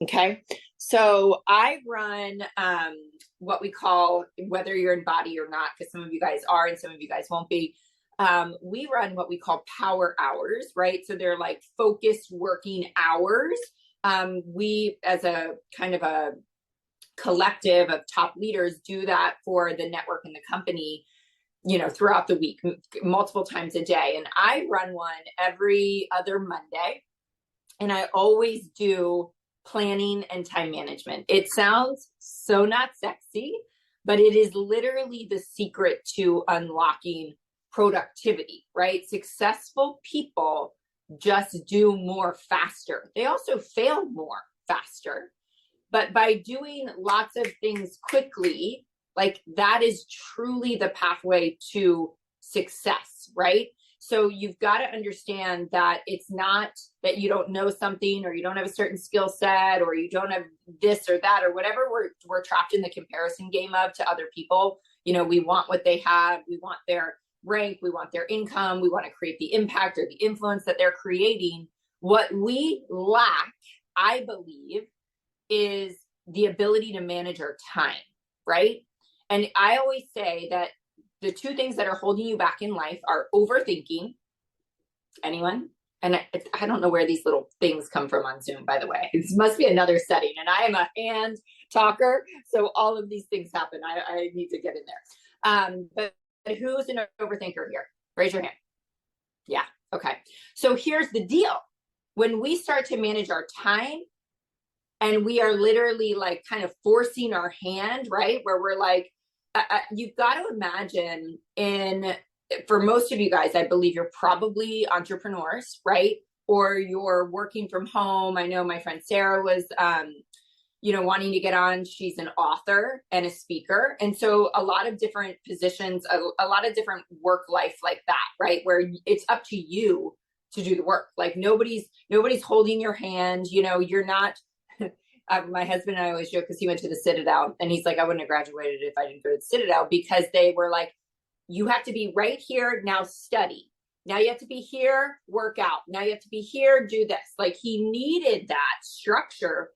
Okay. So I run what we call, whether you're in body or not, because some of you guys are and some of you guys won't be. We run what we call power hours, right? So they're like focused working hours. We, as a kind of a collective of top leaders, do that for the network and the company, throughout the week, multiple times a day. And I run one every other Monday. And I always do planning and time management. It sounds so not sexy, but it is literally the secret to unlocking productivity, right? Successful people just do more faster. They also fail more faster. But by doing lots of things quickly, like that is truly the pathway to success, right? So you've got to understand that it's not that you don't know something or you don't have a certain skill set or you don't have this or that or whatever we're trapped in the comparison game of to other people. We want what they have. We want their rank. We want their income. We want to create the impact or the influence that they're creating. What we lack, I believe, is the ability to manage our time, right? And I always say that the two things that are holding you back in life are overthinking. Anyone? And I don't know where these little things come from on Zoom, by the way. It must be another setting. And I am a hand talker, so all of these things happen. I need to get in there. But who's an overthinker here? Raise your hand. Yeah. Okay. So here's the deal. When we start to manage our time, and we are literally like kind of forcing our hand, right? Where we're like, you've got to imagine for most of you guys, I believe you're probably entrepreneurs, right? Or you're working from home. I know my friend Sarah was, wanting to get on. She's an author and a speaker. And so a lot of different positions, a lot of different work life like that, right? Where it's up to you to do the work. Like nobody's holding your hand, you're not, my husband and I always joke because he went to the Citadel and he's like, I wouldn't have graduated if I didn't go to the Citadel, because they were like, you have to be right here, now study. Now you have to be here, work out. Now you have to be here, do this. Like he needed that structure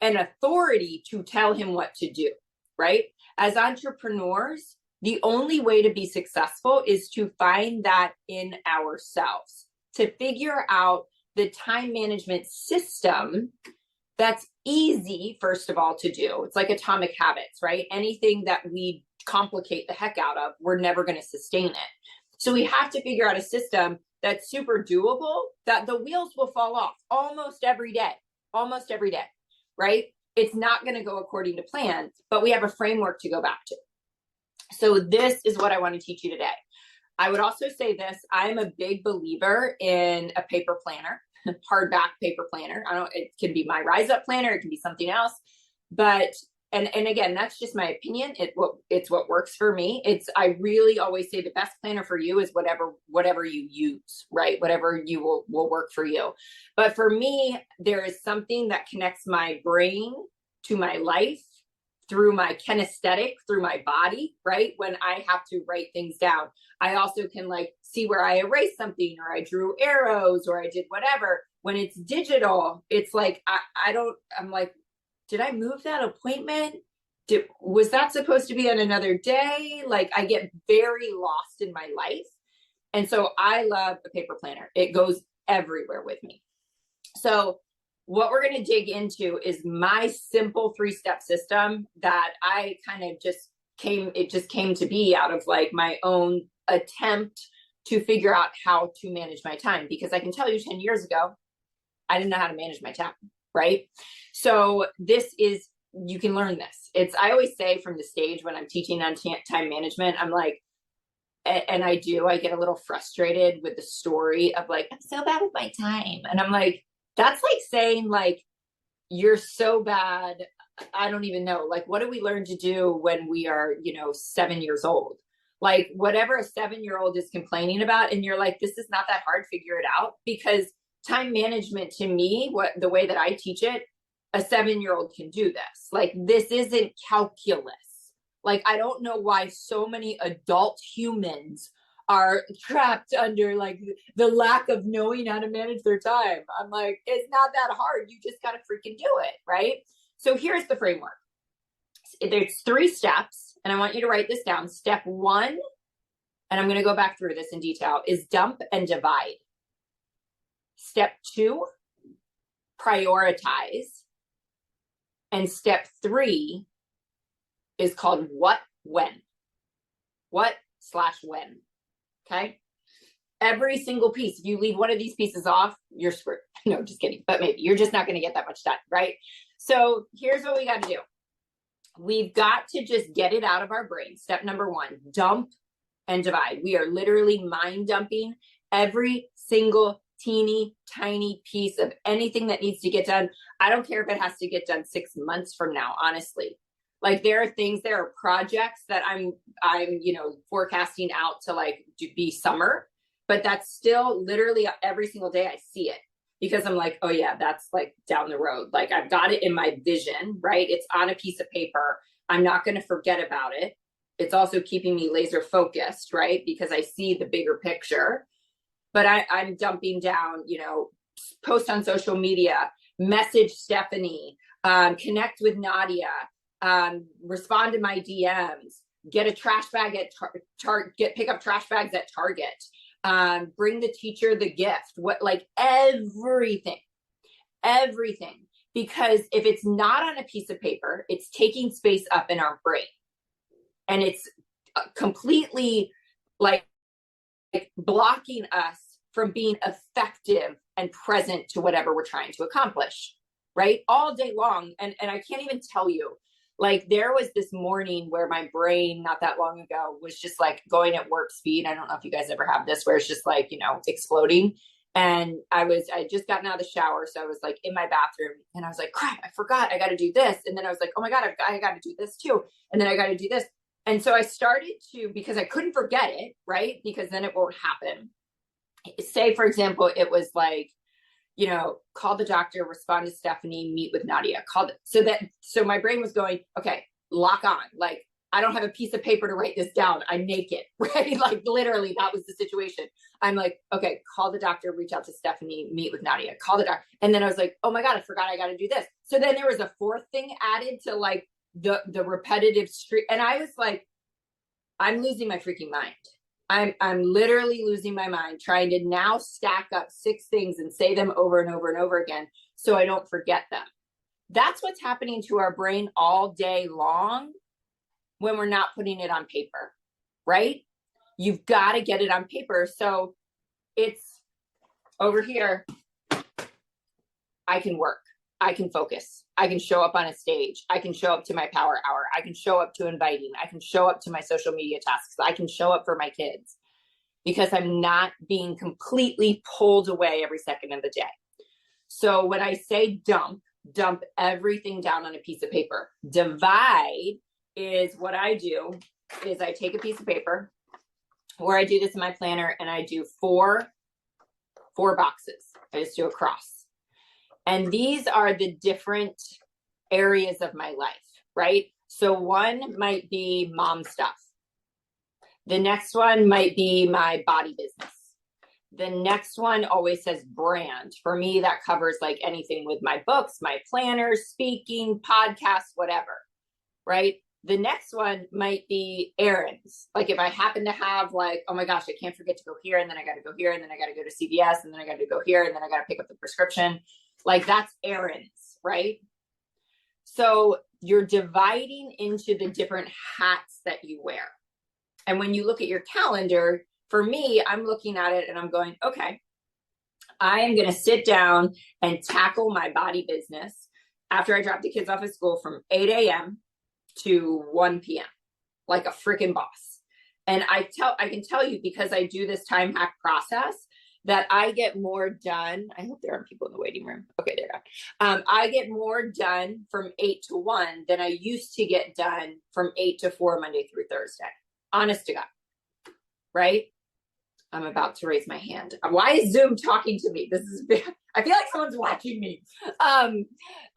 and authority to tell him what to do, right? As entrepreneurs, the only way to be successful is to find that in ourselves, to figure out the time management system that's easy, first of all, to do. It's like atomic habits, right? Anything that we complicate the heck out of, we're never going to sustain it. So we have to figure out a system that's super doable, that the wheels will fall off almost every day, right? It's not going to go according to plan, but we have a framework to go back to. So this is what I want to teach you today. I would also say this, I'm a big believer in a paper planner. Hardback paper planner. It can be my Rise Up planner. It can be something else. But, and again, that's just my opinion. It's what works for me. I really always say the best planner for you is whatever you use, right? Whatever you will work for you. But for me, there is something that connects my brain to my life through my kinesthetic, through my body, right? When I have to write things down, I also can like see where I erased something or I drew arrows or I did whatever. When it's digital, it's like, I'm like, did I move that appointment? Was that supposed to be on another day? Like I get very lost in my life. And so I love a paper planner. It goes everywhere with me. So what we're going to dig into is my simple 3-step system that I kind of just came to be out of like my own attempt to figure out how to manage my time, because I can tell you 10 years ago, I didn't know how to manage my time, right? So you can learn this. I always say from the stage when I'm teaching on time management, I'm like, and I get a little frustrated with the story of like, I'm so bad with my time. And I'm like, that's like saying like, you're so bad. I don't even know. Like, what do we learn to do when we are, 7 years old? Like whatever a 7-year-old is complaining about. And you're like, this is not that hard, figure it out. Because time management to me, the way that I teach it, a 7-year-old can do this. Like, this isn't calculus. Like, I don't know why so many adult humans are trapped under like the lack of knowing how to manage their time. I'm like, it's not that hard. You just got to freaking do it. Right. So here's the framework. There's 3 steps, and I want you to write this down. Step 1, and I'm going to go back through this in detail, is dump and divide. Step 2, prioritize. And step 3 is called what, when. What/when. Okay. Every single piece, if you leave one of these pieces off, you're screwed. No, just kidding. But maybe you're just not going to get that much done. Right. So here's what we got to do. We've got to just get it out of our brain. Step number 1, dump and divide. We are literally mind dumping every single teeny tiny piece of anything that needs to get done. I don't care if it has to get done 6 months from now, honestly. Like there are projects that I'm, forecasting out to like be summer, but that's still literally every single day I see it. Because I'm like, oh yeah, that's like down the road. Like I've got it in my vision, right? It's on a piece of paper. I'm not going to forget about it. It's also keeping me laser focused, right? Because I see the bigger picture. But I'm dumping down, post on social media, message Stephanie, connect with Nadia, respond to my DMs, get a trash bag at pick up trash bags at Target. Bring the teacher the gift, everything, because if it's not on a piece of paper, it's taking space up in our brain, and it's completely like blocking us from being effective and present to whatever we're trying to accomplish, right? All day long. And I can't even tell you, like there was this morning where my brain not that long ago was just like going at warp speed. I don't know if you guys ever have this where it's just like, exploding. And I just gotten out of the shower. So I was like in my bathroom and I was like, crap, I forgot I got to do this. And then I was like, oh my God, I got to do this too. And then I got to do this. And so I started to, because I couldn't forget it, right? Because then it won't happen. Say, for example, it was like, call the doctor, respond to Stephanie, meet with Nadia. So my brain was going, okay, lock on. Like, I don't have a piece of paper to write this down. I'm naked, right? Like literally that was the situation. I'm like, okay, call the doctor, reach out to Stephanie, meet with Nadia, call the doctor. And then I was like, oh my God, I forgot I got to do this. So then there was a 4th thing added to like the repetitive streak. And I was like, I'm losing my freaking mind. I'm literally losing my mind trying to now stack up 6 things and say them over and over and over again so I don't forget them. That's what's happening to our brain all day long when we're not putting it on paper, right? You've got to get it on paper. So it's over here. I can work. I can focus. I can show up on a stage. I can show up to my power hour. I can show up to inviting. I can show up to my social media tasks. I can show up for my kids because I'm not being completely pulled away every second of the day. So when I say dump everything down on a piece of paper. Divide is what I do is I take a piece of paper, or I do this in my planner, and I do four boxes. I just do a cross. And these are the different areas of my life, right? So one might be mom stuff. The next one might be my body business. The next one always says brand. For me, that covers like anything with my books, my planners, speaking, podcasts, whatever, right? The next one might be errands. Like if I happen to have like, oh my gosh, I can't forget to go here, and then I got to go here, and then I got to go to CVS, and then I got to go here, and then I got to pick up the prescription. Like that's errands, right? So you're dividing into the different hats that you wear. And when you look at your calendar, for me, I'm looking at it and I'm going, okay, I am going to sit down and tackle my body business after I drop the kids off at school from 8 a.m. to 1 p.m. like a freaking boss. And I can tell you, because I do this time hack process, that I get more done. I hope there aren't people in the waiting room. Okay, they're not. I get more done from 8 to 1 than I used to get done from 8 to 4 Monday through Thursday. Honest to God, right? I'm about to raise my hand. Why is Zoom talking to me? I feel like someone's watching me.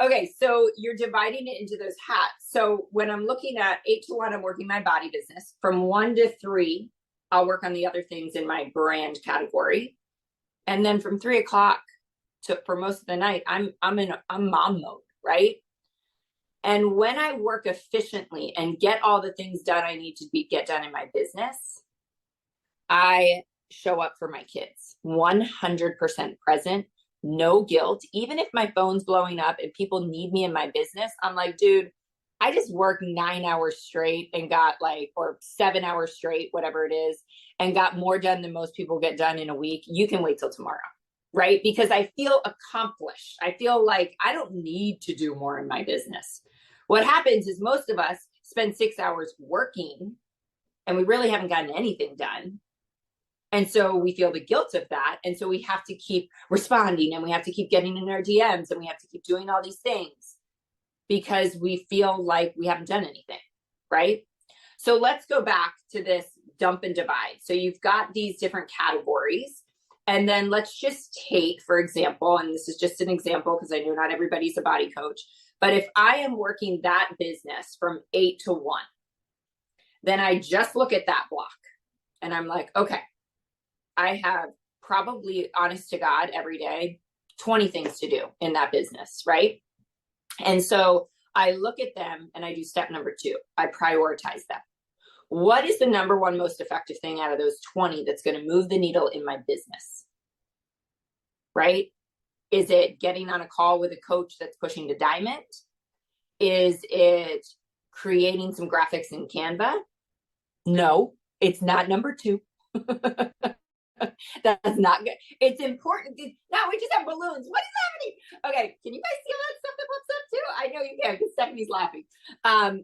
Okay, so you're dividing it into those hats. So when I'm looking at 8 to 1, I'm working my body business. From 1 to 3, I'll work on the other things in my brand category. And then from 3 o'clock to for most of the night, I'm mom mode, right? And when I work efficiently and get all the things done I need to get done in my business, I show up for my kids 100% present, no guilt. Even if my phone's blowing up and people need me in my business, I'm like, dude, I just worked 9 hours straight and got or 7 hours straight, whatever it is, and got more done than most people get done in a week. You can wait till tomorrow, right? Because I feel accomplished. I feel like I don't need to do more in my business. What happens is most of us spend 6 hours working and we really haven't gotten anything done. And so we feel the guilt of that. And so we have to keep responding and we have to keep getting in our DMs and we have to keep doing all these things because we feel like we haven't done anything, right? So let's go back to this dump and divide. So you've got these different categories. And then let's just take, for example, and this is just an example because I know not everybody's a body coach, but if I am working that business from 8 to 1, then I just look at that block and I'm like, okay, I have probably, honest to God, every day, 20 things to do in that business, right? And so I look at them and I do step number 2. I prioritize them. What is the number one most effective thing out of those 20 that's going to move the needle in my business? Right? Is it getting on a call with a coach that's pushing to diamond? Is it creating some graphics in Canva? No, it's not number 2. That's not good. It's important. Now we just have balloons. What is happening? Okay, can you guys see all that stuff that pops up too? I know you can because Stephanie's laughing.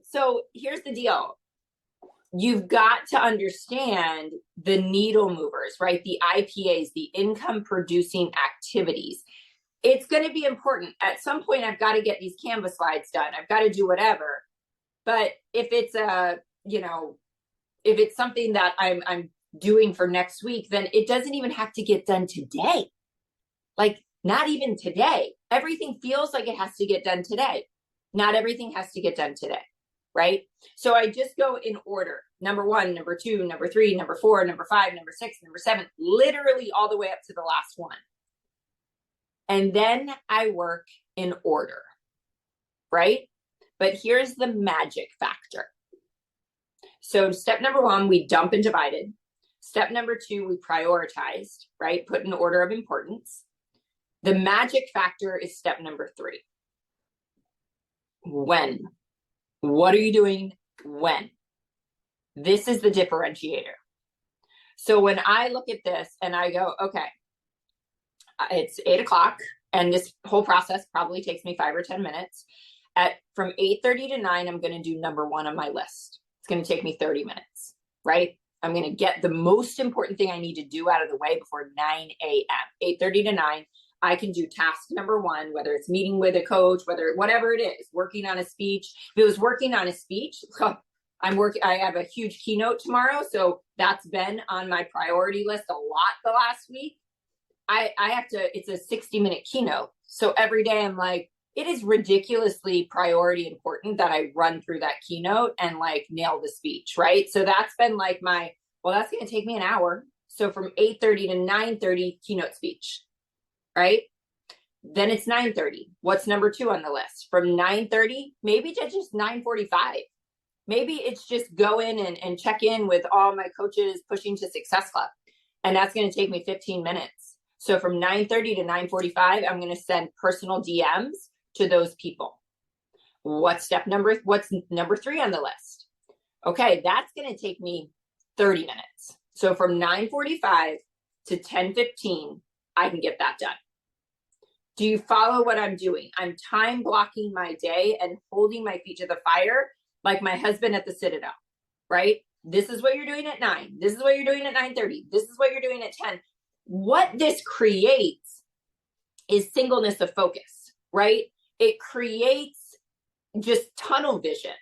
So here's the deal. You've got to understand the needle movers, right? The IPAs, the income producing activities. It's going to be important. At some point, I've got to get these Canva slides done. I've got to do whatever. But if it's if it's something that I'm doing for next week, then it doesn't even have to get done today. Like, not even today. Everything feels like it has to get done today. Not everything has to get done today, right? So I just go in order. Number 1, number 2, number 3, number 4, number 5, number 6, number 7, literally all the way up to the last one. And then I work in order, right? But here's the magic factor. So step number 1, we dump and divided. Step number 2, we prioritized, right? Put in order of importance. The magic factor is step number 3. When? What are you doing when? This is the differentiator. So when I look at this and I go, okay, it's 8 o'clock and this whole process probably takes me 5 or 10 minutes. From 8:30 to 9, I'm going to do number 1 on my list. It's going to take me 30 minutes, right? I'm going to get the most important thing I need to do out of the way before 9 a.m. 8:30 to 9, I can do task number 1, whether it's meeting with a coach, whatever it is, working on a speech. If it was working on a speech, I have a huge keynote tomorrow. So that's been on my priority list a lot the last week. It's a 60-minute keynote. So every day I'm like, it is ridiculously priority important that I run through that keynote and nail the speech, right? So that's been that's going to take me an hour. So from 8:30 to 9:30, keynote speech, right? Then it's 9:30. What's number 2 on the list? From 9:30, maybe to just 9:45. Maybe it's just go in and check in with all my coaches pushing to Success Club. And that's going to take me 15 minutes. So from 9:30 to 9:45, I'm going to send personal DMs to those people. What's number 3 on the list? Okay, that's going to take me 30 minutes. So from 9:45 to 10:15, I can get that done. Do you follow what I'm doing? I'm time blocking my day and holding my feet to the fire like my husband at the Citadel, right? This is what you're doing at 9. This is what you're doing at 9:30. This is what you're doing at 10. What this creates is singleness of focus, right? It creates just tunnel vision.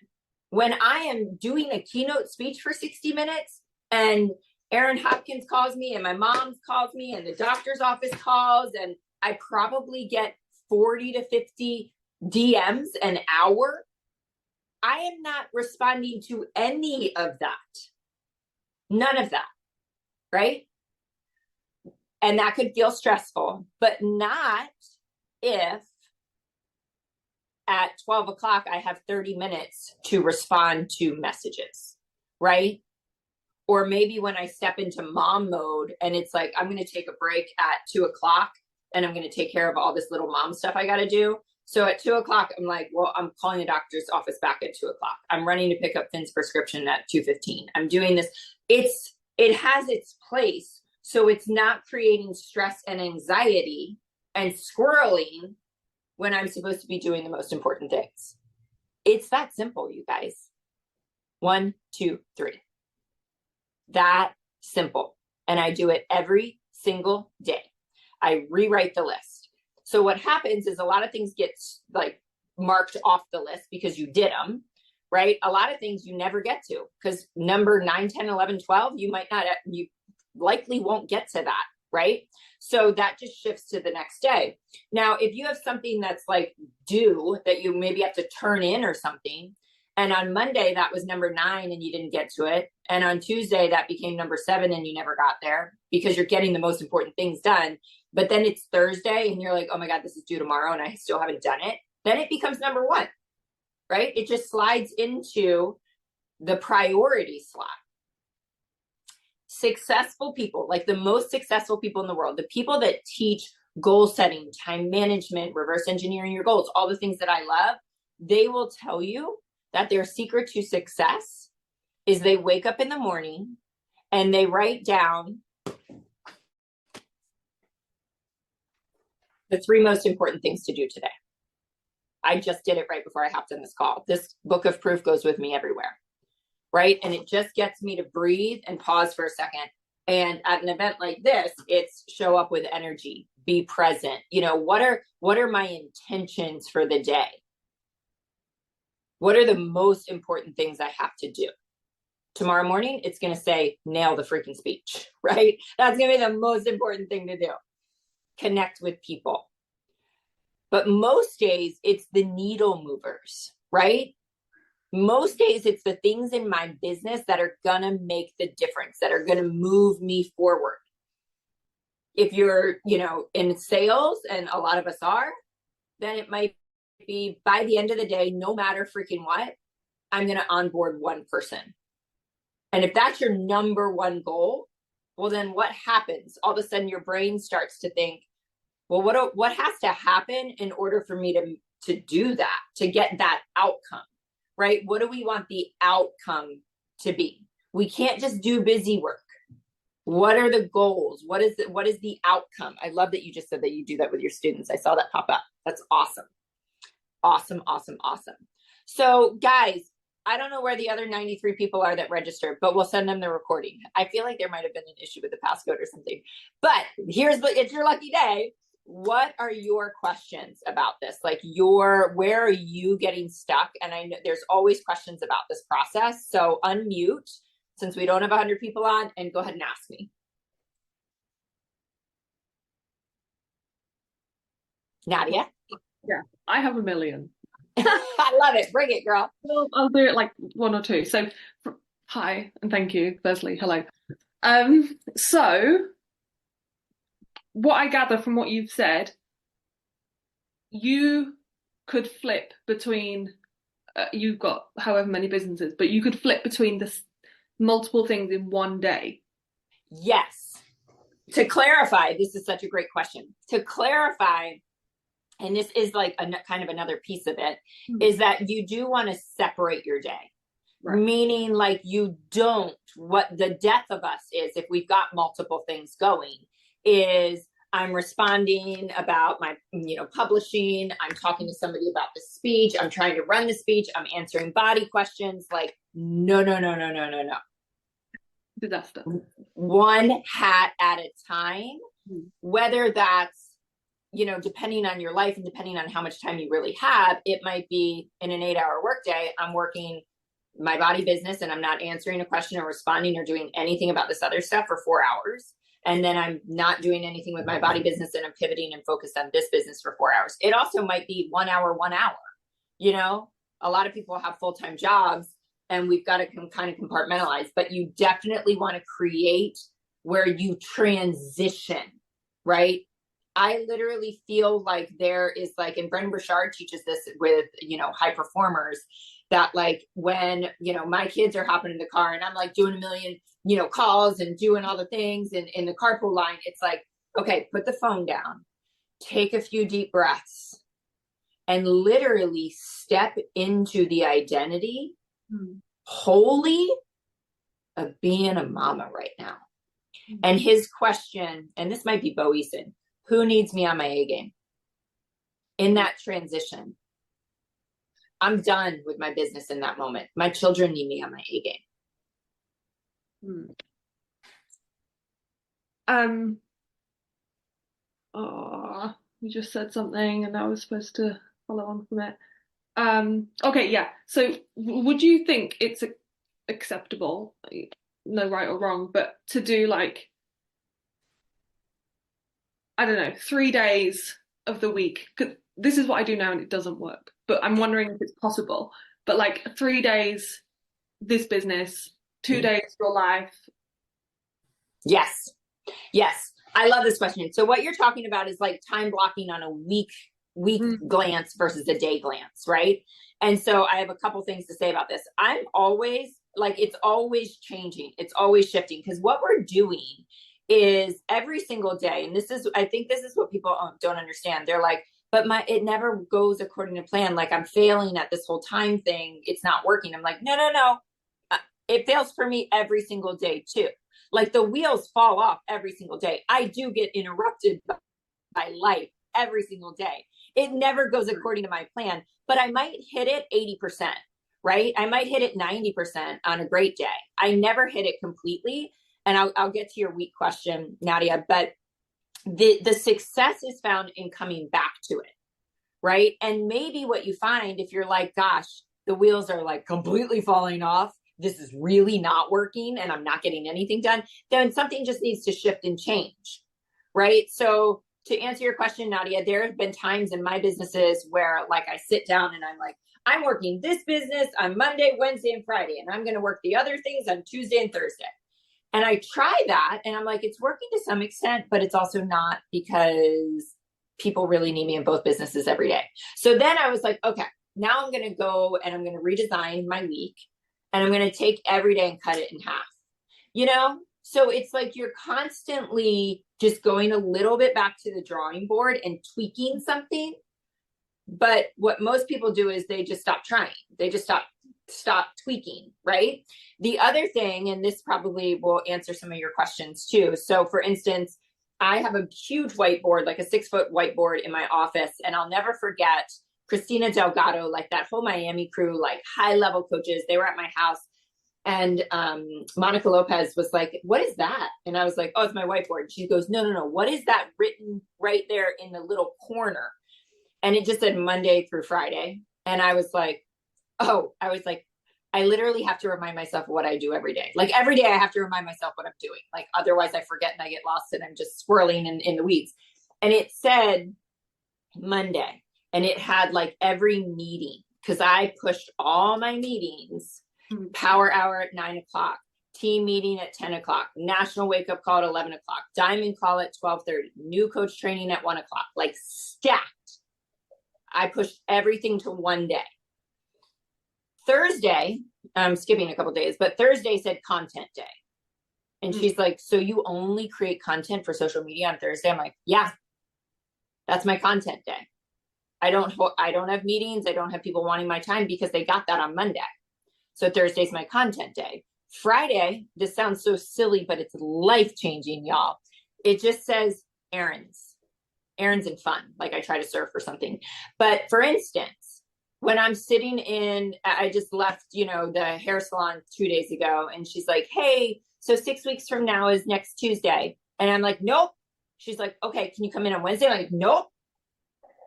When I am doing a keynote speech for 60 minutes and Aaron Hopkins calls me and my mom calls me and the doctor's office calls and I probably get 40 to 50 DMs an hour, I am not responding to any of that. None of that. right? And that could feel stressful, but not if at 12 o'clock I have 30 minutes to respond to messages, right? Or maybe when I step into mom mode and it's like, I'm going to take a break at 2 o'clock and I'm going to take care of all this little mom stuff I got to do. So at 2 o'clock, I'm like, well, I'm calling the doctor's office back at 2 o'clock. I'm running to pick up Finn's prescription at 2:15. I'm doing this. It has its place. So it's not creating stress and anxiety and squirreling when I'm supposed to be doing the most important things. It's that simple, you guys. 1, 2, 3. That simple. And I do it every single day. I rewrite the list. So what happens is a lot of things get like marked off the list because you did them, right? A lot of things you never get to because number 9, 10, 11, 12, you likely won't get to that, right? So that just shifts to the next day. Now, if you have something that's like due that you maybe have to turn in or something, and on Monday that was number 9 and you didn't get to it, and on Tuesday that became number 7 and you never got there because you're getting the most important things done, but then it's Thursday and you're like, oh my God, this is due tomorrow and I still haven't done it, then it becomes number 1, right? It just slides into the priority slot. Successful people, like the most successful people in the world, the people that teach goal setting, time management, reverse engineering your goals, all the things that I love, they will tell you that their secret to success is they wake up in the morning and they write down the 3 most important things to do today. I just did it right before I hopped on this call. This book of proof goes with me everywhere, right? And it just gets me to breathe and pause for a second. And at an event like this, it's show up with energy, be present. You know, what are my intentions for the day? What are the most important things I have to do? Tomorrow morning, it's going to say, nail the freaking speech, right? That's going to be the most important thing to do. Connect with people. But most days, it's the needle movers, right? Most days, it's the things in my business that are going to make the difference, that are going to move me forward. If you're, in sales, and a lot of us are, then it might be by the end of the day, no matter freaking what, I'm going to onboard 1 person. And if that's your number 1 goal, well, then what happens? All of a sudden your brain starts to think, well, what has to happen in order for me to do that, to get that outcome, right? What do we want the outcome to be? We can't just do busy work. What are the goals? What is the outcome? I love that you just said that you do that with your students. I saw that pop up. That's awesome. Awesome, awesome, awesome. So guys, I don't know where the other 93 people are that registered, but we'll send them the recording. I feel like there might have been an issue with the passcode or something, but it's your lucky day. What are your questions about this? Like where are you getting stuck? And I know there's always questions about this process. So unmute since we don't have 100 people on and go ahead and ask me. Nadia? Yeah, I have 1 million. I love it. Bring it, girl. Well, I'll do it like 1 or 2. So, hi, and thank you. Firstly, hello. So, what I gather from what you've said, you could flip between, you've got however many businesses, but you could flip between the multiple things in one day. Yes. To clarify, this is such a great question. To clarify, and this is like kind of another piece of it, is that you do want to separate your day. Right. Meaning like you don't, what the death of us is, if we've got multiple things going, is I'm responding about my, publishing, I'm talking to somebody about the speech, I'm trying to run the speech, I'm answering body questions, like, no. Disaster. One hat at a time, whether that's, depending on your life and depending on how much time you really have, it might be in an 8-hour workday, I'm working my body business and I'm not answering a question or responding or doing anything about this other stuff for 4 hours. And then I'm not doing anything with my body business and I'm pivoting and focused on this business for 4 hours. It also might be 1 hour, 1 hour. A lot of people have full-time jobs and we've got to kind of compartmentalize, but you definitely want to create where you transition, right? I literally feel like there is like, and Brendan Burchard teaches this with, high performers, that like when, my kids are hopping in the car and I'm like doing a million, calls and doing all the things in the carpool line, it's like, okay, put the phone down, take a few deep breaths, and literally step into the identity wholly of being a mama right now. And his question, and this might be Bo Eason, who needs me on my A game? In that transition, I'm done with my business in that moment. My children need me on my A game. You just said something and I was supposed to follow on from it. Okay, yeah. So would you think it's acceptable, no right or wrong, but to do like, I don't know, 3 days of the week? Because this is what I do now and it doesn't work, but I'm wondering if it's possible. But like 3 days, this business, 2 days, your life. Yes. I love this question. So what you're talking about is like time blocking on a week glance versus a day glance, right? And so I have a couple things to say about this. I'm always like, it's always changing. It's always shifting, because what we're doing is every single day. And I think this is what people don't understand. They're like, but it never goes according to plan. Like, I'm failing at this whole time thing. It's not working. I'm like, no. It fails for me every single day too. Like, the wheels fall off every single day. I do get interrupted by life every single day. It never goes according to my plan, but I might hit it 80%, right? I might hit it 90% on a great day. I never hit it completely. And I'll get to your week question, Nadia, but the success is found in coming back to it, right? And maybe what you find, if you're like, gosh, the wheels are like completely falling off, this is really not working and I'm not getting anything done, then something just needs to shift and change, right? So to answer your question, Nadia, there have been times in my businesses where like I sit down and I'm like, I'm working this business on Monday, Wednesday, and Friday, and I'm going to work the other things on Tuesday and Thursday. And I try that and I'm like, it's working to some extent, but it's also not, because people really need me in both businesses every day. So then I was like, okay, now I'm going to go and I'm going to redesign my week. And I'm going to take every day and cut it in half, So it's like you're constantly just going a little bit back to the drawing board and tweaking something. But what most people do is they just stop trying. They just stop tweaking, right? The other thing, and this probably will answer some of your questions too. So for instance, I have a huge whiteboard, like a 6-foot whiteboard in my office, and I'll never forget Christina Delgado, like that whole Miami crew, like high level coaches, they were at my house. And Monica Lopez was like, what is that? And I was like, oh, it's my whiteboard. She goes, no. What is that written right there in the little corner? And it just said Monday through Friday. And I was like, I literally have to remind myself of what I do every day. Like every day I have to remind myself what I'm doing. Like otherwise I forget and I get lost and I'm just swirling in the weeds. And it said Monday. And it had like every meeting, because I pushed all my meetings, power hour at 9:00, team meeting at 10:00, national wake up call at 11:00, diamond call at 12:30, new coach training at 1:00, like stacked. I pushed everything to one day. Thursday, I'm skipping a couple days, but Thursday said content day. And she's like, so you only create content for social media on Thursday? I'm like, yeah, that's my content day. I don't have meetings. I don't have people wanting my time because they got that on Monday. So Thursday's my content day. Friday, this sounds so silly, but it's life-changing, y'all. It just says errands and fun. Like I try to surf or something. But for instance, when I'm sitting I just left, the hair salon 2 days ago, and she's like, hey, so 6 weeks from now is next Tuesday. And I'm like, nope. She's like, okay, can you come in on Wednesday? I'm like, nope.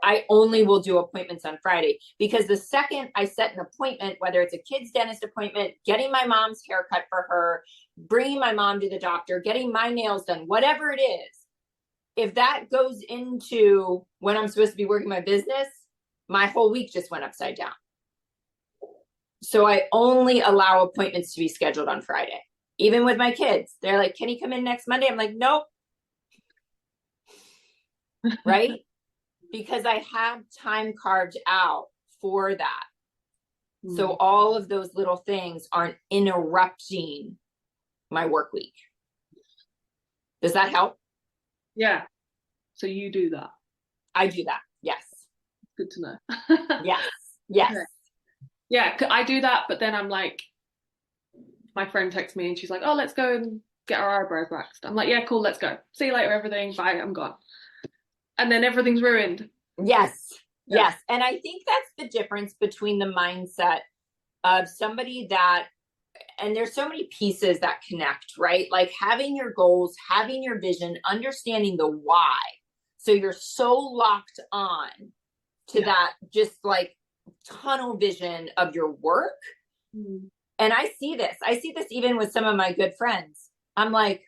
I only will do appointments on Friday, because the second I set an appointment, whether it's a kid's dentist appointment, getting my mom's haircut for her, bringing my mom to the doctor, getting my nails done, whatever it is, if that goes into when I'm supposed to be working my business, my whole week just went upside down. So I only allow appointments to be scheduled on Friday. Even with my kids, they're like, can he come in next Monday? I'm like, nope. Right? Because I have time carved out for that. So all of those little things aren't interrupting my work week. Does that help? Yeah. So you do that. I do that. Yes. Good to know. Yes. Yes. Okay. Yeah, I do that, but then I'm like, my friend texts me and she's like, oh, let's go and get our eyebrows waxed. I'm like, yeah, cool, let's go. See you later, everything. Bye, I'm gone. And then everything's ruined. Yes. Yeah. Yes. And I think that's the difference between the mindset of somebody that, and there's so many pieces that connect, right? Like having your goals, having your vision, understanding the why. So you're so locked on to that, just like tunnel vision of your work. And I see this even with some of my good friends. I'm like,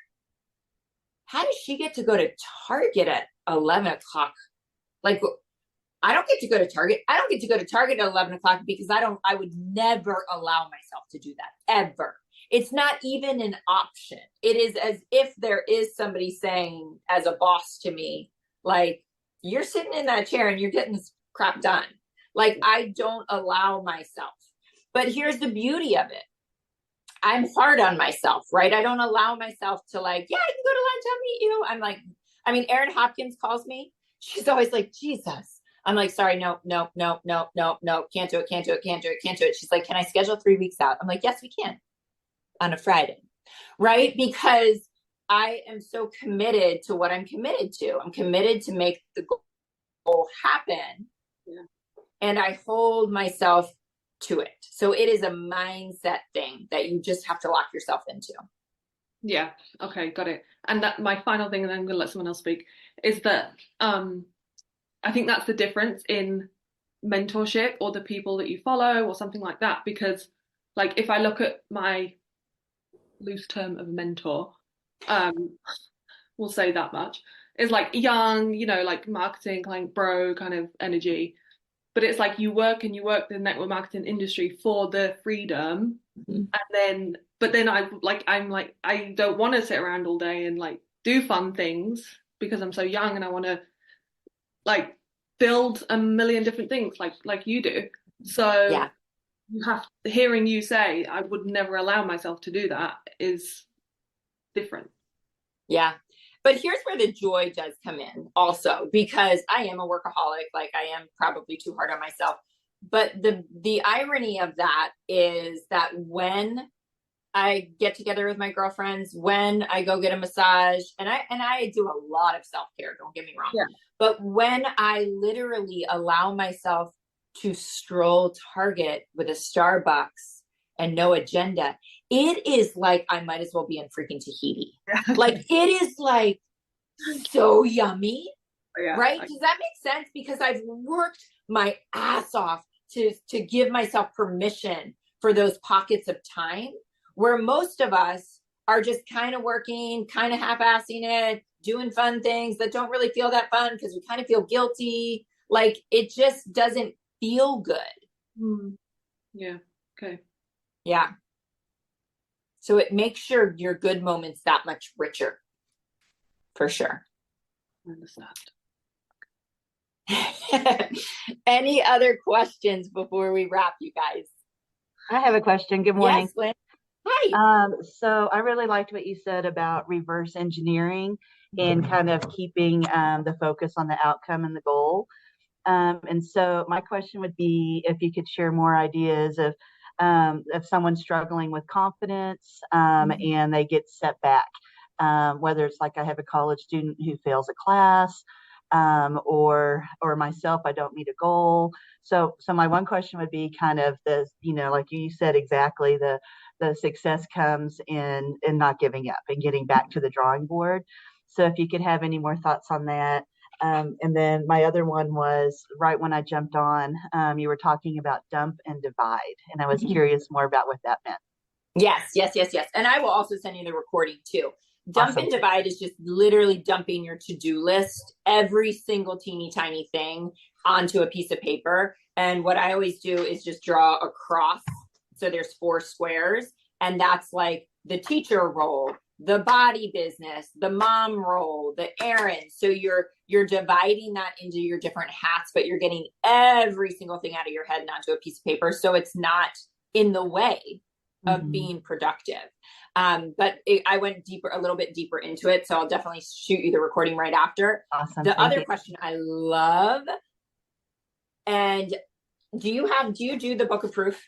how does she get to go to Target at 11 o'clock? Like, I don't get to go to Target. I don't get to go to Target at 11 o'clock because I would never allow myself to do that, ever. It's not even an option. It is as if there is somebody saying as a boss to me, like, you're sitting in that chair and you're getting this crap done. Like, I don't allow myself. But here's the beauty of it. I'm hard on myself, right? I don't allow myself to like, yeah, I can go to lunch, I'll meet you. I'm like, I mean, Erin Hopkins calls me. She's always like, Jesus. I'm like, sorry, no, can't do it. She's like, can I schedule 3 weeks out? I'm like, yes, we can on a Friday, right? Because I am so committed to what I'm committed to. I'm committed to make the goal happen. Yeah. And I hold myself to it. So it is a mindset thing that you just have to lock yourself into. Yeah. Okay. Got it. And that my final thing, and then I'm going to let someone else speak, is that I think that's the difference in mentorship or the people that you follow or something like that. Because like if I look at my loose term of mentor, we'll say that much, is like young, you know, like marketing, like bro kind of energy. But it's like you work in the network marketing industry for the freedom. And then, but then I'm like, I don't want to sit around all day and like do fun things because I'm so young and I want to like build a million different things like you do. So yeah, hearing you say I would never allow myself to do that is different. Yeah. But here's where the joy does come in also, because I am a workaholic. Like I am probably too hard on myself. But the irony of that is that when I get together with my girlfriends, when I go get a massage, and I do a lot of self-care, don't get me wrong. Yeah. But when I literally allow myself to stroll Target with a Starbucks and no agenda, it is like I might as well be in freaking Tahiti. Like it is like so yummy, right? Does that make sense? Because I've worked my ass off to give myself permission for those pockets of time where most of us are just kind of working, kind of half-assing it, doing fun things that don't really feel that fun because we kind of feel guilty. Like it just doesn't feel good. Yeah. Okay. Yeah. So it makes your good moments that much richer. For sure. I understand. Any other questions before we wrap, you guys? I have a question. Good morning. Yes, Lynn. Hi. So I really liked what you said about reverse engineering and kind of keeping the focus on the outcome and the goal. And so my question would be if you could share more ideas of someone struggling with confidence and they get set back, whether it's like I have a college student who fails a class, or myself, I don't meet a goal. So my one question would be kind of the, like you said, exactly the success comes in not giving up and getting back to the drawing board. So if you could have any more thoughts on that. And then my other one was right when I jumped on, you were talking about dump and divide, and I was curious more about what that meant. Yes. And I will also send you the recording too. Dump Awesome. and divide is just literally dumping your to-do list, every single teeny tiny thing onto a piece of paper. And what I always do is just draw a cross. So there's 4 squares, and that's like the teacher role, the body business, the mom role, the errands. So you're dividing that into your different hats, but you're getting every single thing out of your head and onto a piece of paper. So it's not in the way of being productive. But I went a little bit deeper into it. So I'll definitely shoot you the recording right after. Awesome. The other question I love, and do you do the book of proof?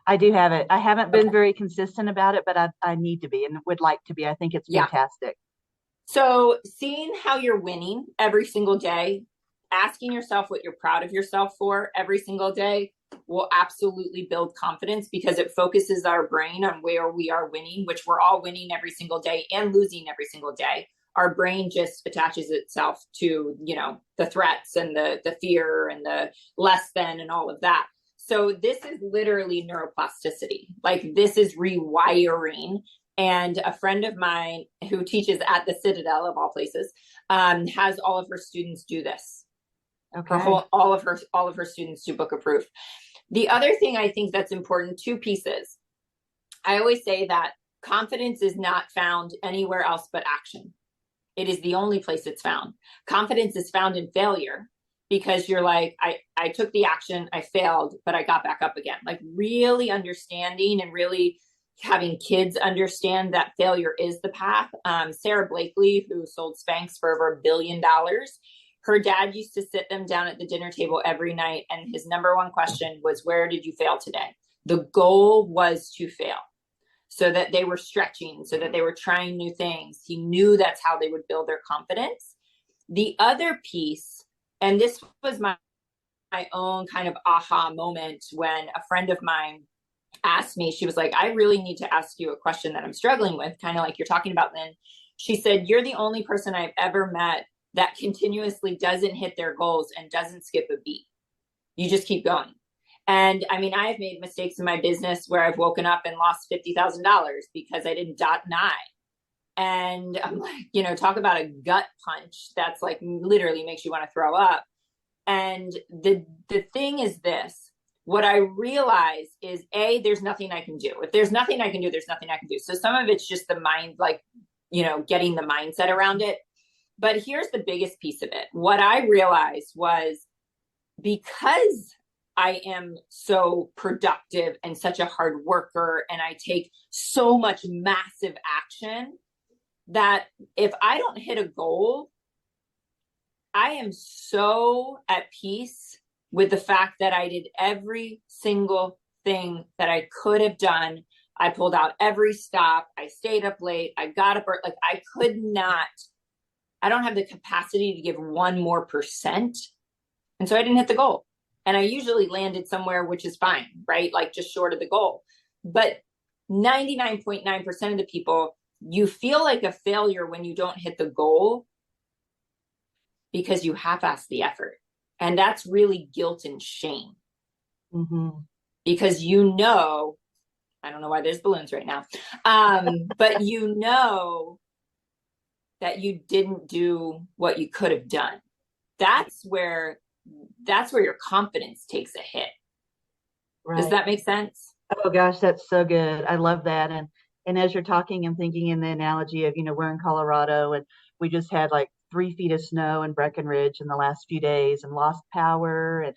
I do have it. I haven't been very consistent about it, but I need to be and would like to be. I think it's fantastic. So seeing how you're winning every single day, asking yourself what you're proud of yourself for every single day will absolutely build confidence, because it focuses our brain on where we are winning, which we're all winning every single day and losing every single day. Our brain just attaches itself to, the threats and the fear and the less than and all of that. So this is literally neuroplasticity. Like, this is rewiring. And a friend of mine who teaches at the Citadel, of all places, has all of her students do this. Okay. All of her students do book of proof. The other thing I think that's important, two pieces. I always say that confidence is not found anywhere else but action. It is the only place it's found. Confidence is found in failure, because you're like, I took the action, I failed, but I got back up again. Like, really understanding and really having kids understand that failure is the path. Sarah Blakely, who sold Spanx for over $1 billion, her dad used to sit them down at the dinner table every night, and his number one question was, where did you fail today? The goal was to fail, so that they were stretching, so that they were trying new things. He knew that's how they would build their confidence. The other piece, and this was my own kind of aha moment, when a friend of mine asked me, she was like, I really need to ask you a question that I'm struggling with, kind of like you're talking about, Lynn. She said, you're the only person I've ever met that continuously doesn't hit their goals and doesn't skip a beat. You just keep going. And I mean, I have made mistakes in my business where I've woken up and lost $50,000 because I didn't dot an I. And I'm like, talk about a gut punch that's like literally makes you want to throw up. And the thing is this, what I realize is, there's nothing I can do. If there's nothing I can do, there's nothing I can do. So some of it's just the mind, like, getting the mindset around it. But here's the biggest piece of it. What I realized was, because I am so productive and such a hard worker, and I take so much massive action, that if I don't hit a goal, I am so at peace with the fact that I did every single thing that I could have done. I pulled out every stop. I stayed up late. I got up, like, I could not, I don't have the capacity to give 1% more. And so I didn't hit the goal. And I usually landed somewhere, which is fine, right? Like, just short of the goal. But 99.9% of the people, you feel like a failure when you don't hit the goal, because you half-assed the effort. And that's really guilt and shame. Because I don't know why there's balloons right now, but that you didn't do what you could have done. That's where your confidence takes a hit. Right. Does that make sense? Oh gosh, that's so good. I love that. And as you're talking, I'm thinking in the analogy of, we're in Colorado, and we just had like 3 feet of snow in Breckenridge in the last few days, and lost power, and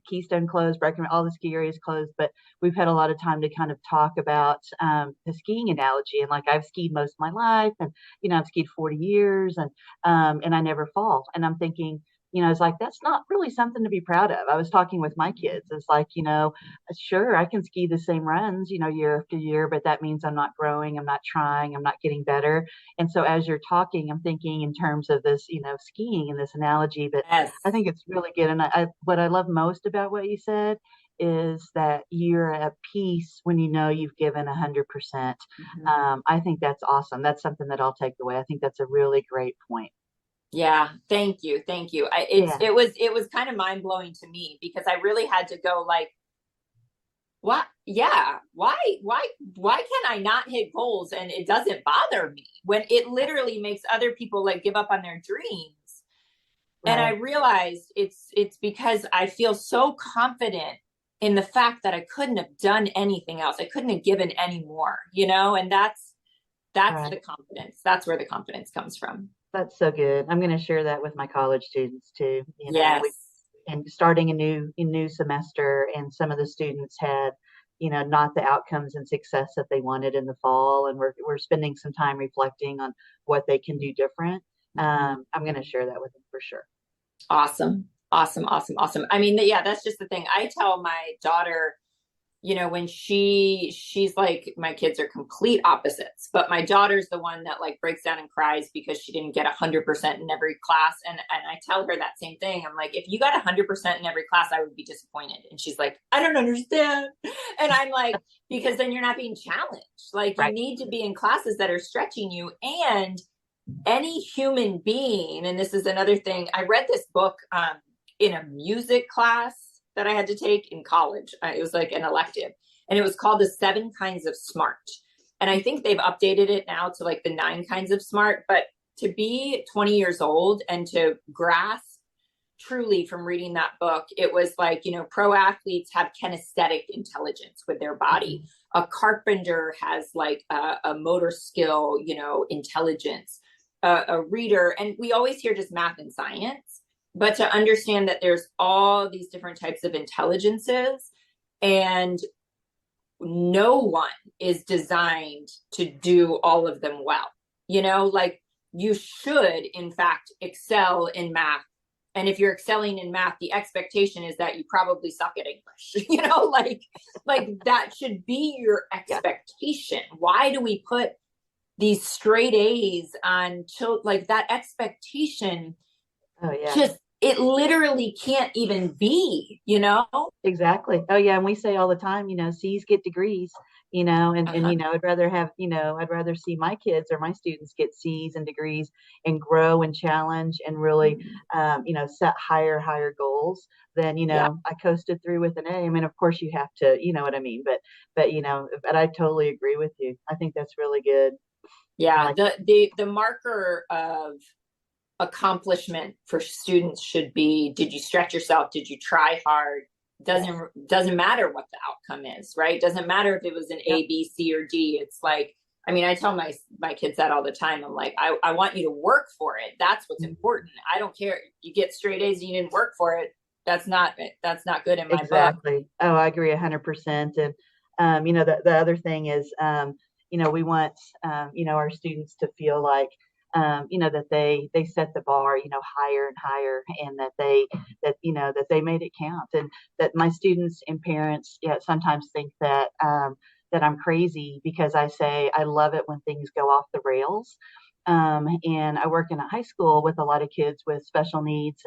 Keystone closed, Breckenridge, all the ski areas closed. But we've had a lot of time to kind of talk about the skiing analogy. And like, I've skied most of my life, and I've skied 40 years, and I never fall. And I'm thinking, it's like, that's not really something to be proud of. I was talking with my kids. It's like, sure, I can ski the same runs, year after year, but that means I'm not growing. I'm not trying. I'm not getting better. And so as you're talking, I'm thinking in terms of this, skiing and this analogy, but yes. I think it's really good. And what I love most about what you said is that you're at peace when you've given 100%. I think that's awesome. That's something that I'll take away. I think that's a really great point. Yeah. Thank you. It was kind of mind blowing to me, because I really had to go like, what? Yeah. Why can I not hit goals and it doesn't bother me, when it literally makes other people like give up on their dreams? Right. And I realized it's because I feel so confident in the fact that I couldn't have done anything else. I couldn't have given any more, and That's Right. the confidence. That's where the confidence comes from. That's so good. I'm going to share that with my college students too. Yes. And starting a new semester, and some of the students had, not the outcomes and success that they wanted in the fall, and we're spending some time reflecting on what they can do different. I'm going to share that with them for sure. Awesome. Awesome. Awesome. Awesome. I mean, yeah, that's just the thing. I tell my daughter, when she's like, my kids are complete opposites, but my daughter's the one that like breaks down and cries because she didn't get 100% in every class. And I tell her that same thing. I'm like, if you got 100% in every class, I would be disappointed. And she's like, I don't understand. And I'm like, because then you're not being challenged. Like, you need to be in classes that are stretching you. And any human being, and this is another thing, I read this book in a music class that I had to take in college. It was like an elective, and it was called The 7 Kinds of Smart. And I think they've updated it now to like the 9 Kinds of Smart. But to be 20 years old and to grasp truly from reading that book, it was like, pro athletes have kinesthetic intelligence with their body. A carpenter has like a motor skill, intelligence, a reader. And we always hear just math and science, but to understand that there's all these different types of intelligences, and no one is designed to do all of them well. Like, you should, in fact, excel in math. And if you're excelling in math, the expectation is that you probably suck at English, like that should be your expectation. Why do we put these straight A's on like that expectation? Oh yeah. Just, it literally can't even be, Exactly. Oh yeah. And we say all the time, C's get degrees, and I'd rather see my kids or my students get C's and degrees and grow and challenge and really, set higher goals than, I coasted through with an A. I mean, of course you have to, you know what I mean? But I totally agree with you. I think that's really good. Yeah. The marker of accomplishment for students should be, did you stretch yourself? Did you try hard? Doesn't matter what the outcome is, right? Doesn't matter if it was an A, B, C, or D. It's like, I mean, I tell my kids that all the time. I'm like, I want you to work for it. That's what's important. I don't care. You get straight A's and you didn't work for it. That's not good in my book. Exactly. Oh, I agree 100%. And, the other thing is, we want, our students to feel like, that they set the bar, higher and higher, and that they made it count, and that my students and parents sometimes think that I'm crazy because I say I love it when things go off the rails. And I work in a high school with a lot of kids with special needs,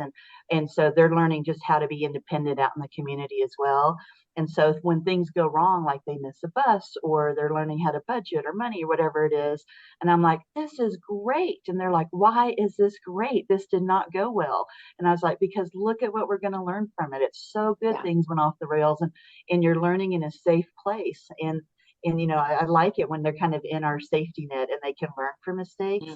and so they're learning just how to be independent out in the community as well. And so when things go wrong, like they miss a bus or they're learning how to budget or money or whatever it is, and I'm like, this is great. And they're like, why is this great? This did not go well. And I was like, because look at what we're going to learn from it. It's so good. Things went off the rails, and you're learning in a safe place. And I like it when they're kind of in our safety net and they can learn from mistakes.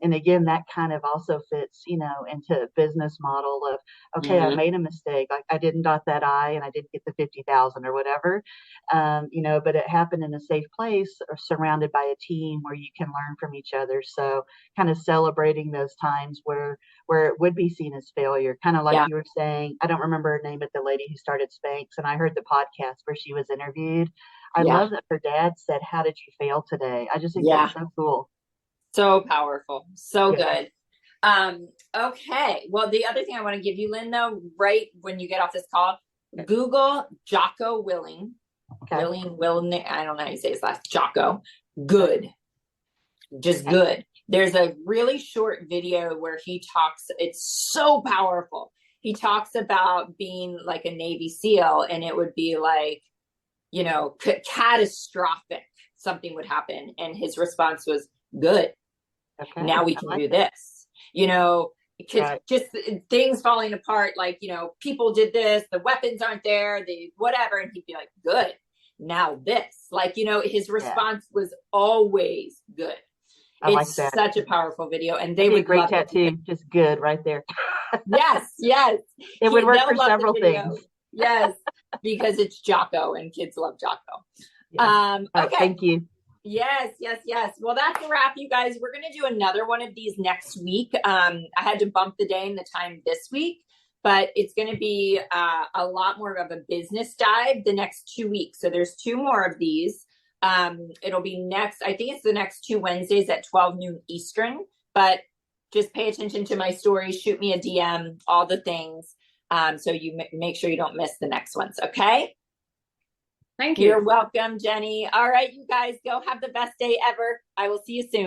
And again, that kind of also fits, into a business model of, okay, I made a mistake. Like I didn't dot that I and I didn't get the 50,000 or whatever. But it happened in a safe place or surrounded by a team where you can learn from each other. So kind of celebrating those times where it would be seen as failure, kind of like you were saying. I don't remember her name, but the lady who started Spanx, and I heard the podcast where she was interviewed. I love that her dad said, how did you fail today? I just think that's so cool. So powerful. So good. Okay. Well, the other thing I want to give you, Lynn, though, right when you get off this call, Google Jocko Willing. Willing, I don't know how you say his last, Jocko. Good. Just good. There's a really short video where he talks, it's so powerful. He talks about being like a Navy SEAL, and it would be like, catastrophic, something would happen. And his response was, good. Okay. Now we can do this, just things falling apart. Like, people did this, the weapons aren't there, the whatever. And he'd be like, good. Now this, like, his response was always good. It's such a powerful video. And they would great tattoo. Just good right there. Yes. It would work for several things. Yes. Because it's Jocko and kids love Jocko. Okay. Thank you. Yes, yes, yes. Well, that's a wrap, you guys. We're going to do another one of these next week. I had to bump the day and the time this week, but it's going to be a lot more of a business dive the next 2 weeks. So there's two more of these. It'll be next, I think it's the next 2 Wednesdays at 12 noon Eastern, but just pay attention to my story, shoot me a DM, all the things. So you make sure you don't miss the next ones. Okay. Thank you. You're welcome, Jenny. All right, you guys go have the best day ever. I will see you soon.